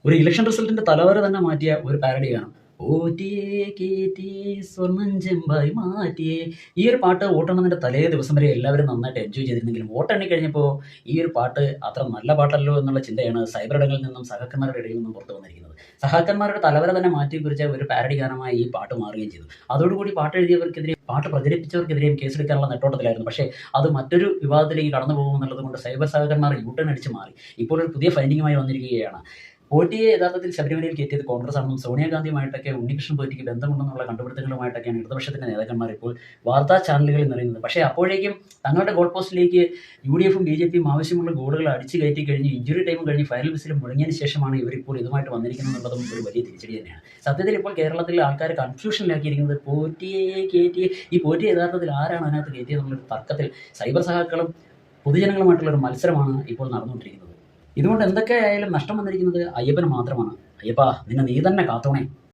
ഒരു ഇലക്ഷൻ റിസൾട്ടിന്റെ തലവര തന്നെ മാറ്റിയ ഒരു പാരഡി ഗാനം. ഓറ്റിയേ കേറ്റിയേ സ്വർണ്ണം ചെമ്പായി മാറ്റിയേ. ഈ ഒരു പാട്ട് വോട്ടെണ്ണുന്നതിന്റെ തലേ ദിവസം വരെ എല്ലാവരും നന്നായിട്ട് എൻജോയ് ചെയ്തിരുന്നെങ്കിലും വോട്ടെണ്ണി കഴിഞ്ഞപ്പോൾ ഈ ഒരു പാട്ട് അത്ര നല്ല പാട്ടല്ലോ എന്നുള്ള ചിന്തയാണ് സൈബർ ഇടങ്ങളിൽ നിന്നും സഹാക്കന്മാരുടെ ഇടയിൽ നിന്നും പുറത്തു വന്നിരിക്കുന്നത്. സഹാക്കന്മാരുടെ തലവര തന്നെ മാറ്റി കുറിച്ച ഒരു പാരഡി ഗാനമായി ഈ പാട്ട് മാറുകയും ചെയ്തു. അതോടുകൂടി പാട്ട് എഴുതിയവർക്കെതിരെ പാട്ട് പ്രചരിപ്പിച്ചവർക്കെതിരെയും കേസെടുക്കാനുള്ള നെട്ടോട്ടത്തിലായിരുന്നു. പക്ഷേ അത് മറ്റൊരു വിവാദത്തിലേക്ക് കടന്നു പോകുമെന്നുള്ളത് കൊണ്ട് സൈബർ സഹാക്കന്മാർ യൂട്ടേൺ അടിച്ച് മാറി. ഇപ്പോൾ ഒരു പുതിയ ഫൈൻഡിങ്ങുമായി വന്നിരിക്കുകയാണ്. പോറ്റിയെ യഥാർത്ഥത്തിൽ ശബരിമലയിൽ കയറ്റിയത് കോൺഗ്രസ് ആണെന്നും സോണിയാഗാന്ധിയുമായിട്ടൊക്കെ ഉണ്ണികൃഷ്ണൻ പോറ്റിക്ക് ബന്ധമുണ്ടെന്നുള്ള കണ്ടുപിടുത്തങ്ങളുമായിട്ടൊക്കെയാണ് ഇടതുപക്ഷത്തിന്റെ നേതാക്കന്മാർ ഇപ്പോൾ വാർത്താ ചാനലുകളിൽ നിറയുന്നത്. പക്ഷേ അപ്പോഴേക്കും തങ്ങളുടെ ഗോൾ പോസ്റ്റിലേക്ക് UDF-ഉം BJP-യും ആവശ്യമുള്ള ഗോളുകൾ അടിച്ചു കയറ്റി കഴിഞ്ഞ് ഇഞ്ചുറി ടൈമും കഴിഞ്ഞ് ഫൈനൽ വിസിലും മുഴങ്ങിയതിന് ശേഷമാണ് ഇവരിപ്പോൾ ഇതുമായിട്ട് വന്നിരിക്കുന്നത് എന്നുള്ളതും ഒരു വലിയ തിരിച്ചടി തന്നെയാണ്. സത്യത്തിൽ ഇപ്പോൾ കേരളത്തിലെ ആൾക്കാർ കൺഫ്യൂഷനിലാക്കിയിരിക്കുന്നത് പോറ്റിയെ കയറ്റിയെ, ഈ പോറ്റിയെ യഥാർത്ഥത്തിൽ ആരാണ് അതിനകത്ത് കയറ്റിയെന്നുള്ളൊരു തർക്കത്തിൽ സൈബർ സഹാക്കളും പൊതുജനങ്ങളുമായിട്ടുള്ള ഒരു മത്സരമാണ് ഇപ്പോൾ നടന്നുകൊണ്ടിരിക്കുന്നത്. ഇതുകൊണ്ട് എന്തൊക്കെയായാലും നഷ്ടം വന്നിരിക്കുന്നത് അയ്യപ്പന് മാത്രമാണ്. അയ്യപ്പാ, നിന്നെ നീ തന്നെ കാത്തോണേ.